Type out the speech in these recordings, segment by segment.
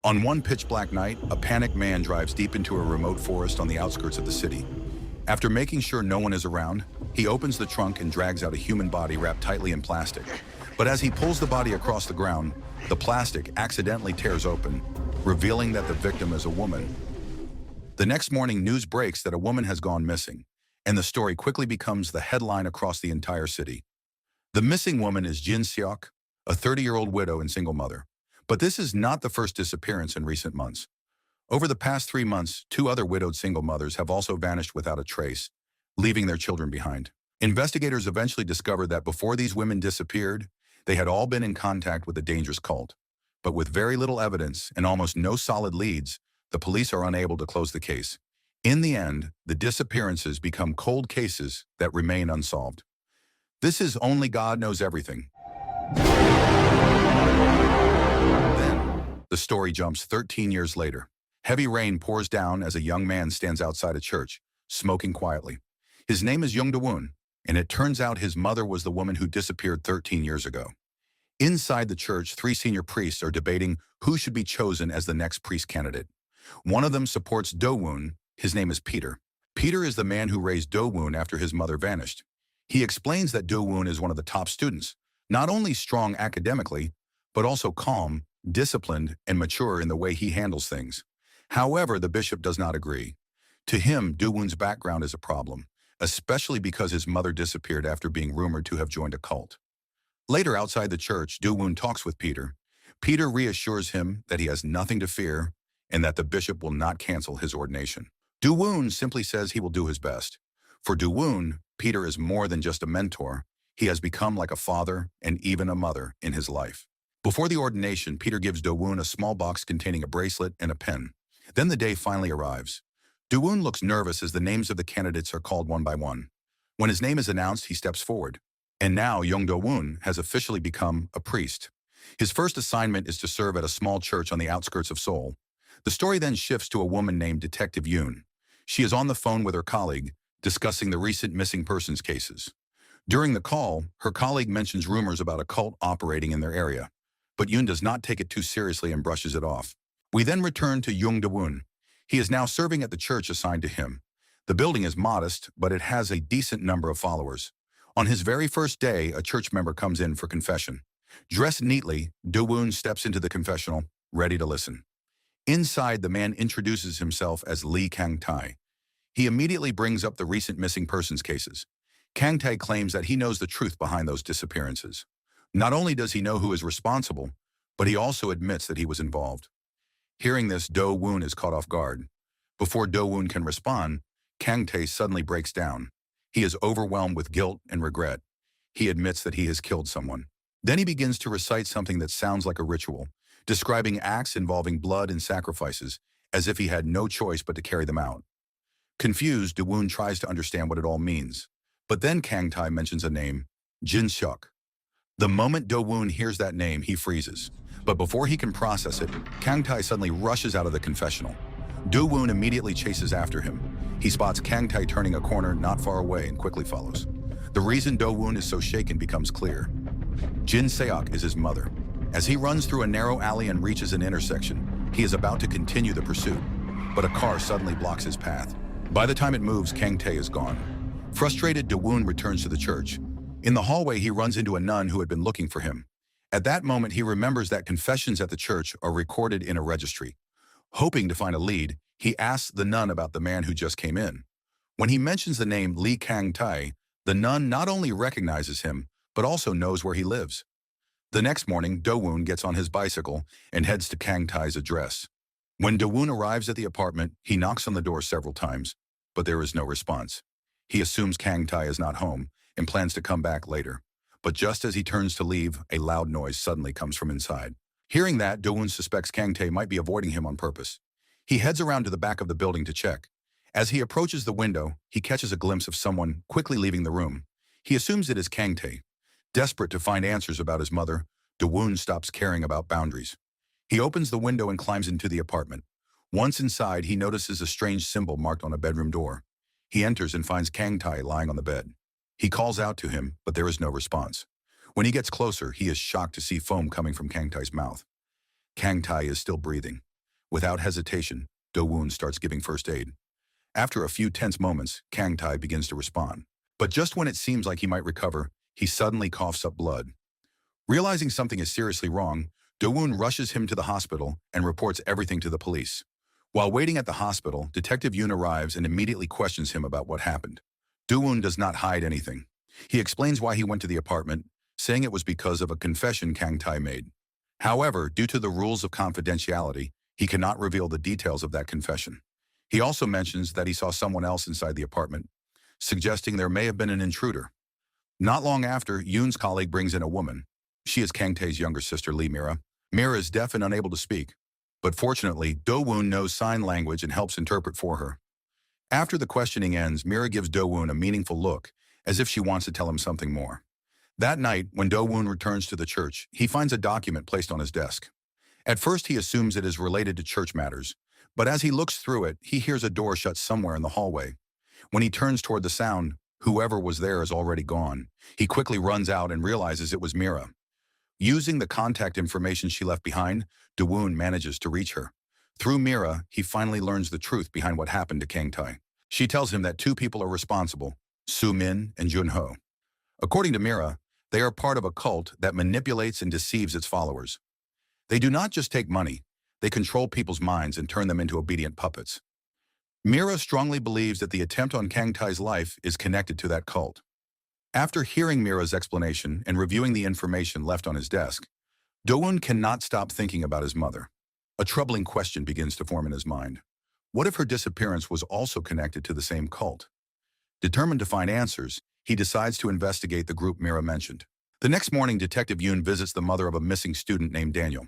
On one pitch-black night, a panicked man drives deep into a remote forest on the outskirts of the city. After making sure no one is around, he opens the trunk and drags out a human body wrapped tightly in plastic. But as he pulls the body across the ground, the plastic accidentally tears open, revealing that the victim is a woman. The next morning, news breaks that a woman has gone missing, and the story quickly becomes the headline across the entire city. The missing woman is Jin Seok, a 30-year-old widow and single mother. But this is not the first disappearance in recent months. Over the past 3 months, 2 other widowed single mothers have also vanished without a trace, leaving their children behind. Investigators eventually discovered that before these women disappeared, they had all been in contact with a dangerous cult. But with very little evidence and almost no solid leads, the police are unable to close the case. In the end, the disappearances become cold cases that remain unsolved. This is Only God Knows Everything. Then, the story jumps 13 years later. Heavy rain pours down as a young man stands outside a church, smoking quietly. His name is Young Do-woon, and it turns out his mother was the woman who disappeared 13 years ago. Inside the church, 3 senior priests are debating who should be chosen as the next priest candidate. One of them supports Do-woon. His name is Peter. Peter is the man who raised Do-woon after his mother vanished. He explains that Do-woon is one of the top students, not only strong academically, but also calm, disciplined, and mature in the way he handles things. However, the bishop does not agree. To him, Do-woon's background is a problem, especially because his mother disappeared after being rumored to have joined a cult. Later, outside the church, Do-woon talks with Peter. Peter reassures him that he has nothing to fear and that the bishop will not cancel his ordination. Do-woon simply says he will do his best. For Do-woon, Peter is more than just a mentor. He has become like a father and even a mother in his life. Before the ordination, Peter gives Do-woon a small box containing a bracelet and a pen. Then the day finally arrives. Do-woon looks nervous as the names of the candidates are called one by one. When his name is announced, he steps forward. And now Young Do-woon has officially become a priest. His first assignment is to serve at a small church on the outskirts of Seoul. The story then shifts to a woman named Detective Yoon. She is on the phone with her colleague, discussing the recent missing persons cases. During the call, her colleague mentions rumors about a cult operating in their area, but Yoon does not take it too seriously and brushes it off. We then return to Young Do-woon. He is now serving at the church assigned to him. The building is modest, but it has a decent number of followers. On his very first day, a church member comes in for confession. Dressed neatly, Do-woon steps into the confessional, ready to listen. Inside, the man introduces himself as Lee Kang-tae. He immediately brings up the recent missing persons cases. Kang-tae claims that he knows the truth behind those disappearances. Not only does he know who is responsible, but he also admits that he was involved. Hearing this, Do-woon is caught off guard. Before Do-woon can respond, Kang-tae suddenly breaks down. He is overwhelmed with guilt and regret. He admits that he has killed someone. Then he begins to recite something that sounds like a ritual, describing acts involving blood and sacrifices, as if he had no choice but to carry them out. Confused, Do-woon tries to understand what it all means. But then Kang-tae mentions a name, Jin Seok. The moment Do-woon hears that name, he freezes. But before he can process it, Kang-tae suddenly rushes out of the confessional. Do-woon immediately chases after him. He spots Kang-tae turning a corner not far away and quickly follows. The reason Do-woon is so shaken becomes clear. Jin Seok is his mother. As he runs through a narrow alley and reaches an intersection, he is about to continue the pursuit, but a car suddenly blocks his path. By the time it moves, Kang-tae is gone. Frustrated, Do-woon returns to the church. In the hallway, he runs into a nun who had been looking for him. At that moment, he remembers that confessions at the church are recorded in a registry. Hoping to find a lead, he asks the nun about the man who just came in. When he mentions the name Lee Kang-tae, the nun not only recognizes him, but also knows where he lives. The next morning, Do-woon gets on his bicycle and heads to Kang-tae's address. When Do-woon arrives at the apartment, he knocks on the door several times, but there is no response. He assumes Kang-tae is not home and plans to come back later. But just as he turns to leave, a loud noise suddenly comes from inside. Hearing that, Do-woon suspects Kang-tae might be avoiding him on purpose. He heads around to the back of the building to check. As he approaches the window, he catches a glimpse of someone quickly leaving the room. He assumes it is Kang-tae. Desperate to find answers about his mother, Do-woon stops caring about boundaries. He opens the window and climbs into the apartment. Once inside, he notices a strange symbol marked on a bedroom door. He enters and finds Kang-tae lying on the bed. He calls out to him, but there is no response. When he gets closer, he is shocked to see foam coming from Kang-tae's mouth. Kang-tae is still breathing. Without hesitation, Do-woon starts giving first aid. After a few tense moments, Kang-tae begins to respond. But just when it seems like he might recover, he suddenly coughs up blood. Realizing something is seriously wrong, Do-woon rushes him to the hospital and reports everything to the police. While waiting at the hospital, Detective Yoon arrives and immediately questions him about what happened. Do-woon does not hide anything. He explains why he went to the apartment, saying it was because of a confession Kang-tae made. However, due to the rules of confidentiality, he cannot reveal the details of that confession. He also mentions that he saw someone else inside the apartment, suggesting there may have been an intruder. Not long after, Yoon's colleague brings in a woman. She is Kang-tae's younger sister, Lee Mira. Mira is deaf and unable to speak, but fortunately, Do-woon knows sign language and helps interpret for her. After the questioning ends, Mira gives Do-woon a meaningful look, as if she wants to tell him something more. That night, when Do-woon returns to the church, he finds a document placed on his desk. At first, he assumes it is related to church matters, but as he looks through it, he hears a door shut somewhere in the hallway. When he turns toward the sound, whoever was there is already gone. He quickly runs out and realizes it was Mira. Using the contact information she left behind, Do-woon manages to reach her. Through Mira, he finally learns the truth behind what happened to Kang-tae. She tells him that two people are responsible, Soo-min and Jun-ho. According to Mira, they are part of a cult that manipulates and deceives its followers. They do not just take money, they control people's minds and turn them into obedient puppets. Mira strongly believes that the attempt on Kang-tae's life is connected to that cult. After hearing Mira's explanation and reviewing the information left on his desk, Do-woon cannot stop thinking about his mother. A troubling question begins to form in his mind. What if her disappearance was also connected to the same cult? Determined to find answers, he decides to investigate the group Mira mentioned. The next morning, Detective Yoon visits the mother of a missing student named Daniel.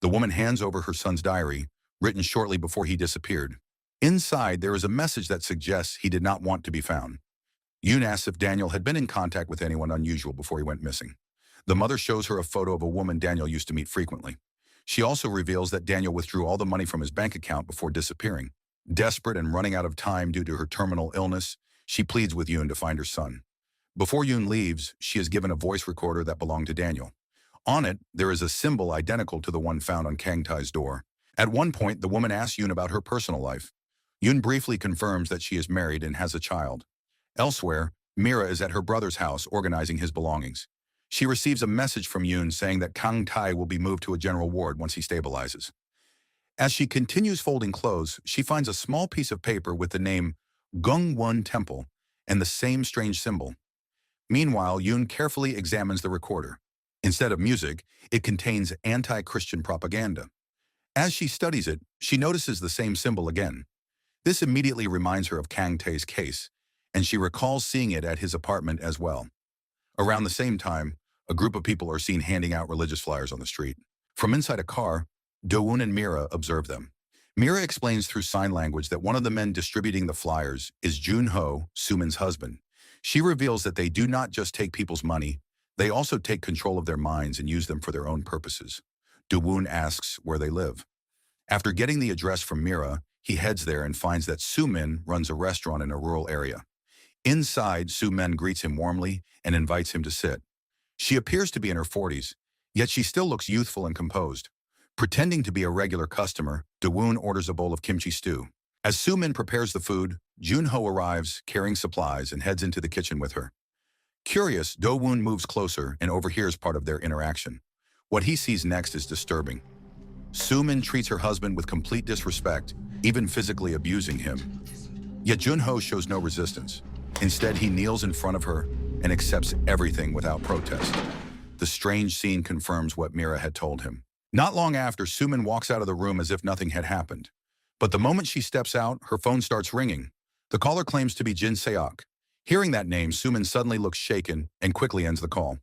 The woman hands over her son's diary, written shortly before he disappeared. Inside, there is a message that suggests he did not want to be found. Yoon asks if Daniel had been in contact with anyone unusual before he went missing. The mother shows her a photo of a woman Daniel used to meet frequently. She also reveals that Daniel withdrew all the money from his bank account before disappearing. Desperate and running out of time due to her terminal illness, she pleads with Yoon to find her son. Before Yoon leaves, she is given a voice recorder that belonged to Daniel. On it, there is a symbol identical to the one found on Kang-tae's door. At one point, the woman asks Yoon about her personal life. Yoon briefly confirms that she is married and has a child. Elsewhere, Mira is at her brother's house organizing his belongings. She receives a message from Yoon saying that Kang-tae will be moved to a general ward once he stabilizes. As she continues folding clothes, she finds a small piece of paper with the name Gungwon Temple and the same strange symbol. Meanwhile, Yoon carefully examines the recorder. Instead of music, it contains anti-Christian propaganda. As she studies it, she notices the same symbol again. This immediately reminds her of Kang-tae's case, and she recalls seeing it at his apartment as well. Around the same time, a group of people are seen handing out religious flyers on the street. From inside a car, Do-woon and Mira observe them. Mira explains through sign language that one of the men distributing the flyers is Jun-ho, Soo-min's husband. She reveals that they do not just take people's money, they also take control of their minds and use them for their own purposes. Do-woon asks where they live. After getting the address from Mira, he heads there and finds that Soo-min runs a restaurant in a rural area. Inside, Soo-min greets him warmly and invites him to sit. She appears to be in her 40s, yet she still looks youthful and composed. Pretending to be a regular customer, Do-woon orders a bowl of kimchi stew. As Soo-min prepares the food, Jun-ho arrives, carrying supplies, and heads into the kitchen with her. Curious, Do-woon moves closer and overhears part of their interaction. What he sees next is disturbing. Soo-min treats her husband with complete disrespect, even physically abusing him. Yet Jun-ho shows no resistance. Instead, he kneels in front of her and accepts everything without protest. The strange scene confirms what Mira had told him. Not long after, Soo-min walks out of the room as if nothing had happened. But the moment she steps out, her phone starts ringing. The caller claims to be Jin Seok. Hearing that name, Soo-min suddenly looks shaken and quickly ends the call.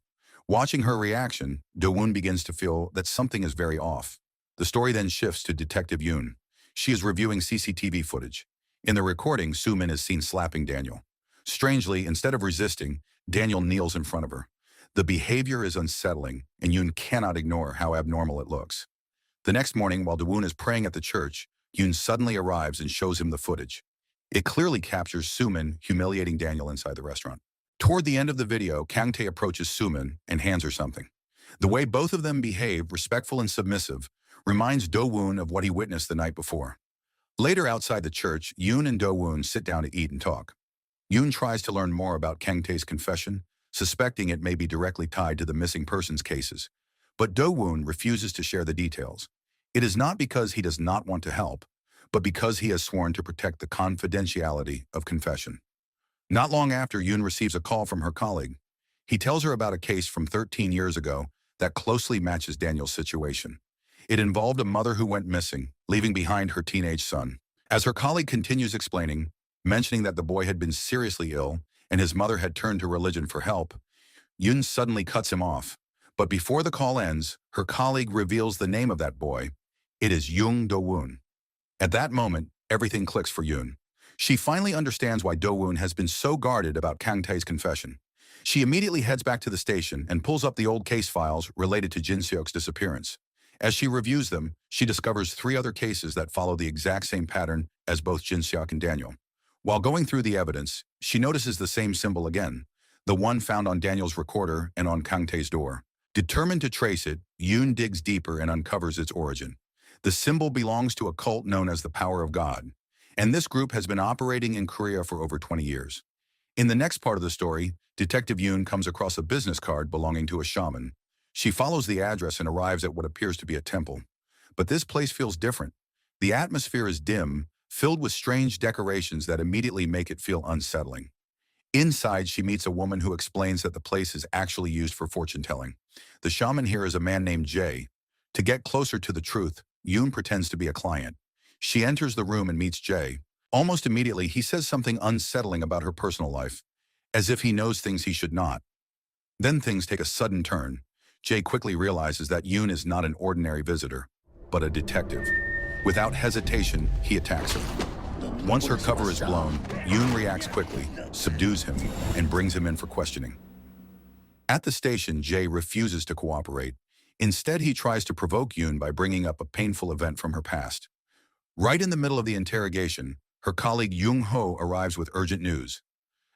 Watching her reaction, Do-woon begins to feel that something is very off. The story then shifts to Detective Yoon. She is reviewing CCTV footage. In the recording, Soo-min is seen slapping Daniel. Strangely, instead of resisting, Daniel kneels in front of her. The behavior is unsettling, and Yoon cannot ignore how abnormal it looks. The next morning, while Do-woon is praying at the church, Yoon suddenly arrives and shows him the footage. It clearly captures Soo-min humiliating Daniel inside the restaurant. Toward the end of the video, Kang-tae approaches Soo-min and hands her something. The way both of them behave, respectful and submissive, reminds Do-woon of what he witnessed the night before. Later outside the church, Yoon and Do-woon sit down to eat and talk. Yoon tries to learn more about Kang Tae's confession, suspecting it may be directly tied to the missing persons cases. But Do-woon refuses to share the details. It is not because he does not want to help, but because he has sworn to protect the confidentiality of confession. Not long after, Yoon receives a call from her colleague. He tells her about a case from 13 years ago that closely matches Daniel's situation. It involved a mother who went missing, leaving behind her teenage son. As her colleague continues explaining, mentioning that the boy had been seriously ill and his mother had turned to religion for help, Yoon suddenly cuts him off. But before the call ends, her colleague reveals the name of that boy. It is Yoon Do-woon. At that moment, everything clicks for Yoon. She finally understands why Do-woon has been so guarded about Kang Tae's confession. She immediately heads back to the station and pulls up the old case files related to Jin Seok's disappearance. As she reviews them, she discovers 3 other cases that follow the exact same pattern as both Jin Seok and Daniel. While going through the evidence, she notices the same symbol again, the one found on Daniel's recorder and on Kang Tae's door. Determined to trace it, Yoon digs deeper and uncovers its origin. The symbol belongs to a cult known as the Power of God, and this group has been operating in Korea for over 20 years. In the next part of the story, Detective Yoon comes across a business card belonging to a shaman. She follows the address and arrives at what appears to be a temple. But this place feels different. The atmosphere is dim, filled with strange decorations that immediately make it feel unsettling. Inside, she meets a woman who explains that the place is actually used for fortune-telling. The shaman here is a man named Jae. To get closer to the truth, Yoon pretends to be a client. She enters the room and meets Jae. Almost immediately, he says something unsettling about her personal life, as if he knows things he should not. Then things take a sudden turn. Jae quickly realizes that Yoon is not an ordinary visitor, but a detective. Without hesitation, he attacks her. Once her cover is blown, Yoon reacts quickly, subdues him, and brings him in for questioning. At the station, Jae refuses to cooperate. Instead, he tries to provoke Yoon by bringing up a painful event from her past. Right in the middle of the interrogation, her colleague Jung-ho arrives with urgent news.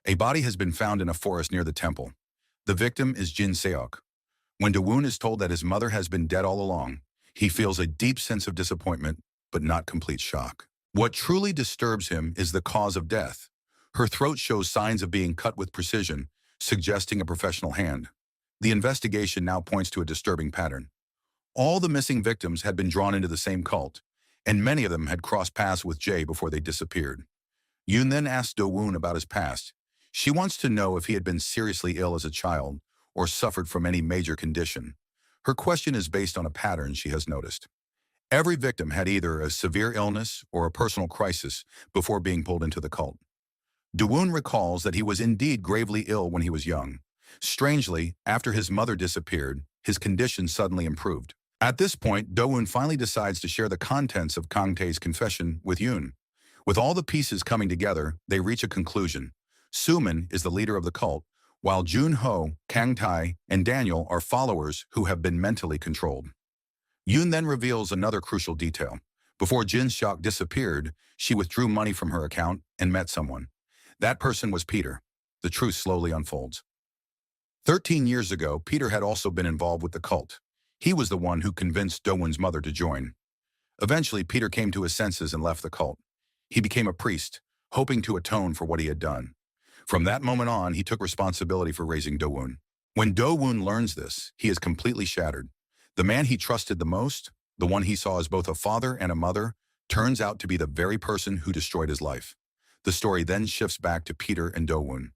A body has been found in a forest near the temple. The victim is Jin Seok. When Do-woon is told that his mother has been dead all along, he feels a deep sense of disappointment, but not complete shock. What truly disturbs him is the cause of death. Her throat shows signs of being cut with precision, suggesting a professional hand. The investigation now points to a disturbing pattern. All the missing victims had been drawn into the same cult, and many of them had crossed paths with Jae before they disappeared. Yoon then asks Do-woon about his past. She wants to know if he had been seriously ill as a child or suffered from any major condition. Her question is based on a pattern she has noticed. Every victim had either a severe illness or a personal crisis before being pulled into the cult. Do-woon recalls that he was indeed gravely ill when he was young. Strangely, after his mother disappeared, his condition suddenly improved. At this point, Do-woon finally decides to share the contents of Kang Tae's confession with Yoon. With all the pieces coming together, they reach a conclusion. Suman is the leader of the cult, while Jun-ho, Kang Tae, and Daniel are followers who have been mentally controlled. Yoon then reveals another crucial detail. Before Jin Seok disappeared, she withdrew money from her account and met someone. That person was Peter. The truth slowly unfolds. 13 years ago, Peter had also been involved with the cult. He was the one who convinced Do-woon's mother to join. Eventually, Peter came to his senses and left the cult. He became a priest, hoping to atone for what he had done. From that moment on, he took responsibility for raising Do-woon. When Do-woon learns this, he is completely shattered. The man he trusted the most, the one he saw as both a father and a mother, turns out to be the very person who destroyed his life. The story then shifts back to Peter and Do-woon.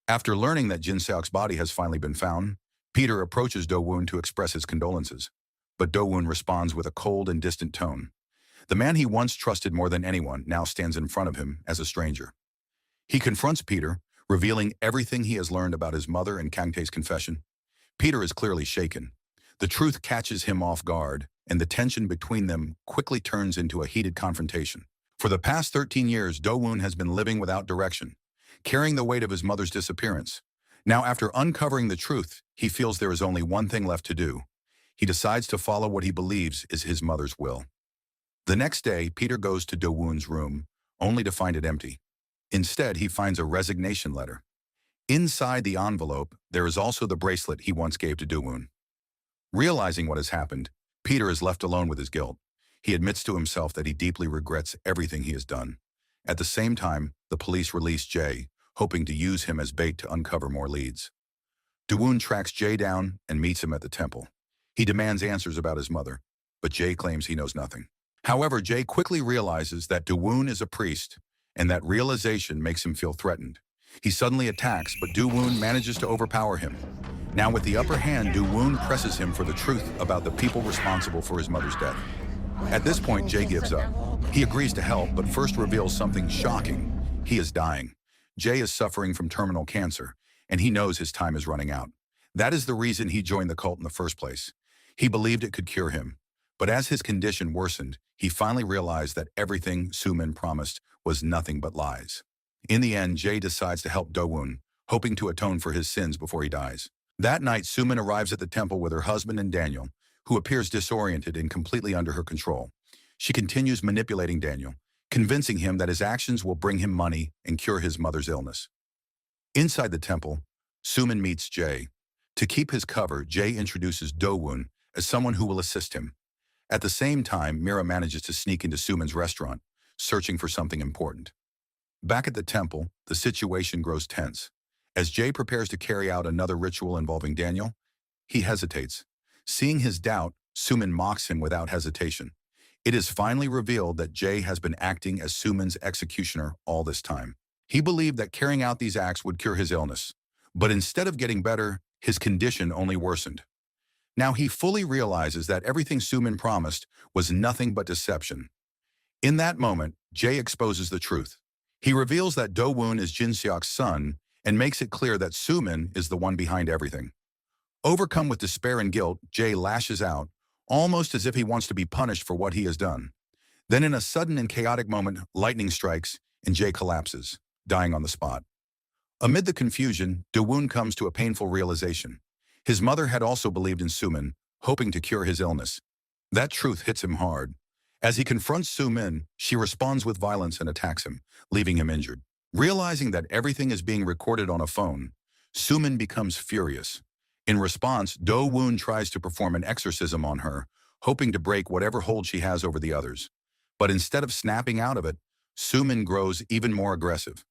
After learning that Jin Seok's body has finally been found, Peter approaches Do-woon to express his condolences. But Do-woon responds with a cold and distant tone. The man he once trusted more than anyone now stands in front of him as a stranger. He confronts Peter, revealing everything he has learned about his mother and Kang Tae's confession. Peter is clearly shaken. The truth catches him off guard, and the tension between them quickly turns into a heated confrontation. For the past 13 years, Do-woon has been living without direction, carrying the weight of his mother's disappearance. Now, after uncovering the truth, he feels there is only one thing left to do. He decides to follow what he believes is his mother's will. The next day, Peter goes to Do-woon's room, only to find it empty. Instead, he finds a resignation letter. Inside the envelope, there is also the bracelet he once gave to Do-woon. Realizing what has happened, Peter is left alone with his guilt. He admits to himself that he deeply regrets everything he has done. At the same time, the police release Jay, hoping to use him as bait to uncover more leads. Dune tracks Jay down and meets him at the temple. He demands answers about his mother, but Jay claims he knows nothing. However, Jay quickly realizes that Dune is a priest, and that realization makes him feel threatened. He suddenly attacks, but Dune manages to overpower him. Now with the upper hand, Dune presses him for the truth about the people responsible for his mother's death. At this point, Jay gives up. He agrees to help, but first reveals something shocking. He is dying. Jay is suffering from terminal cancer, and he knows his time is running out. That is the reason he joined the cult in the first place. He believed it could cure him. But as his condition worsened, he finally realized that everything Sumin promised was nothing but lies. In the end, Jay decides to help Dune, hoping to atone for his sins before he dies. That night, Sumin arrives at the temple with her husband and Daniel, who appears disoriented and completely under her control. She continues manipulating Daniel, convincing him that his actions will bring him money and cure his mother's illness. Inside the temple, Sumin meets Jay. To keep his cover, Jay introduces Dune as someone who will assist him. At the same time, Mira manages to sneak into Sumin's restaurant, searching for something important. Back at the temple, the situation grows tense. As Jay prepares to carry out another ritual involving Daniel, he hesitates. Seeing his doubt, Sumin mocks him without hesitation. It is finally revealed that Jay has been acting as Sumin's executioner all this time. He believed that carrying out these acts would cure his illness, but instead of getting better, his condition only worsened. Now he fully realizes that everything Sumin promised was nothing but deception. In that moment, Jay exposes the truth. He reveals that Dune is Jinseok's son and makes it clear that Sumin is the one behind everything. Overcome with despair and guilt, Jay lashes out, almost as if he wants to be punished for what he has done. Then in a sudden and chaotic moment, lightning strikes and Jay collapses, dying on the spot. Amid the confusion, Dune comes to a painful realization. His mother had also believed in Sumin, hoping to cure his illness. That truth hits him hard. As he confronts Sumin, she responds with violence and attacks him, leaving him injured. Realizing that everything is being recorded on a phone, Sumin becomes furious. In response, Dune tries to perform an exorcism on her, hoping to break whatever hold she has over the others. But instead of snapping out of it, Sumin grows even more aggressive.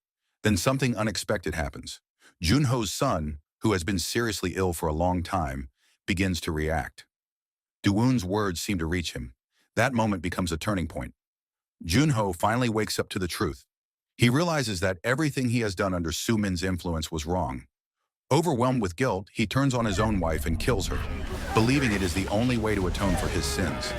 Then something unexpected happens. Junho's son, who has been seriously ill for a long time, begins to react. Dune's words seem to reach him. That moment becomes a turning point. Junho finally wakes up to the truth. He realizes that everything he has done under Sumin's influence was wrong. Overwhelmed with guilt, he turns on his own wife and kills her, believing it is the only way to atone for his sins.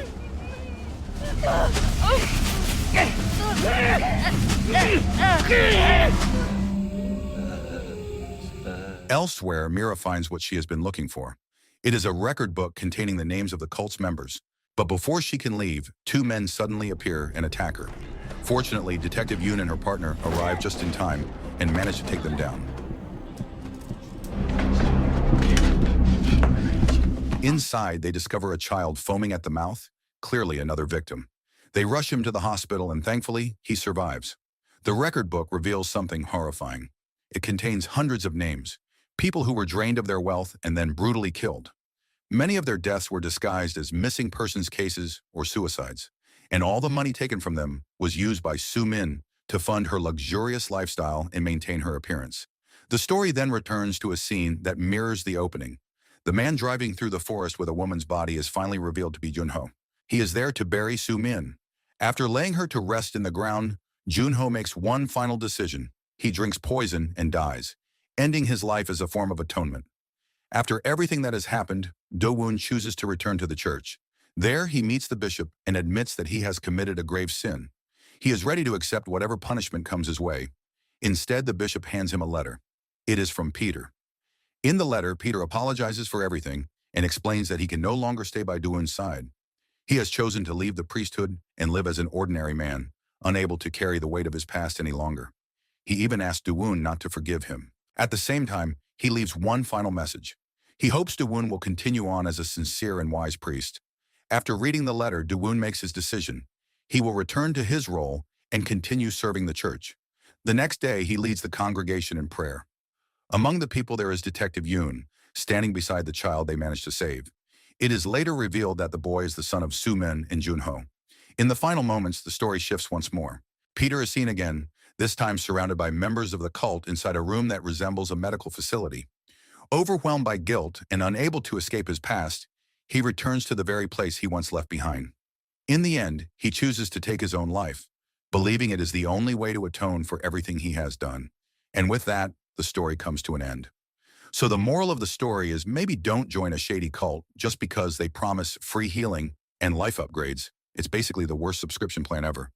Elsewhere, Mira finds what she has been looking for. It is a record book containing the names of the cult's members. But before she can leave, two men suddenly appear and attack her. Fortunately, Detective Yoon and her partner arrive just in time and manage to take them down. Inside, they discover a child foaming at the mouth, clearly another victim. They rush him to the hospital and thankfully, he survives. The record book reveals something horrifying. It contains hundreds of names, people who were drained of their wealth and then brutally killed. Many of their deaths were disguised as missing persons cases or suicides, and all the money taken from them was used by Sumin to fund her luxurious lifestyle and maintain her appearance. The story then returns to a scene that mirrors the opening. The man driving through the forest with a woman's body is finally revealed to be Junho. He is there to bury Sumin. After laying her to rest in the ground, Junho makes one final decision. He drinks poison and dies, ending his life as a form of atonement. After everything that has happened, Dune chooses to return to the church. There, he meets the bishop and admits that he has committed a grave sin. He is ready to accept whatever punishment comes his way. Instead, the bishop hands him a letter. It is from Peter. In the letter, Peter apologizes for everything and explains that he can no longer stay by Dune's side. He has chosen to leave the priesthood and live as an ordinary man, unable to carry the weight of his past any longer. He even asks Dune not to forgive him. At the same time, he leaves one final message. He hopes Dune will continue on as a sincere and wise priest. After reading the letter, Dune makes his decision. He will return to his role and continue serving the church. The next day, he leads the congregation in prayer. Among the people there is Detective Yoon, standing beside the child they managed to save. It is later revealed that the boy is the son of Su-min and Junho. In the final moments, the story shifts once more. Peter is seen again, this time surrounded by members of the cult inside a room that resembles a medical facility. Overwhelmed by guilt and unable to escape his past, he returns to the very place he once left behind. In the end, he chooses to take his own life, believing it is the only way to atone for everything he has done. And with that, the story comes to an end. So the moral of the story is maybe don't join a shady cult just because they promise free healing and life upgrades. It's basically the worst subscription plan ever.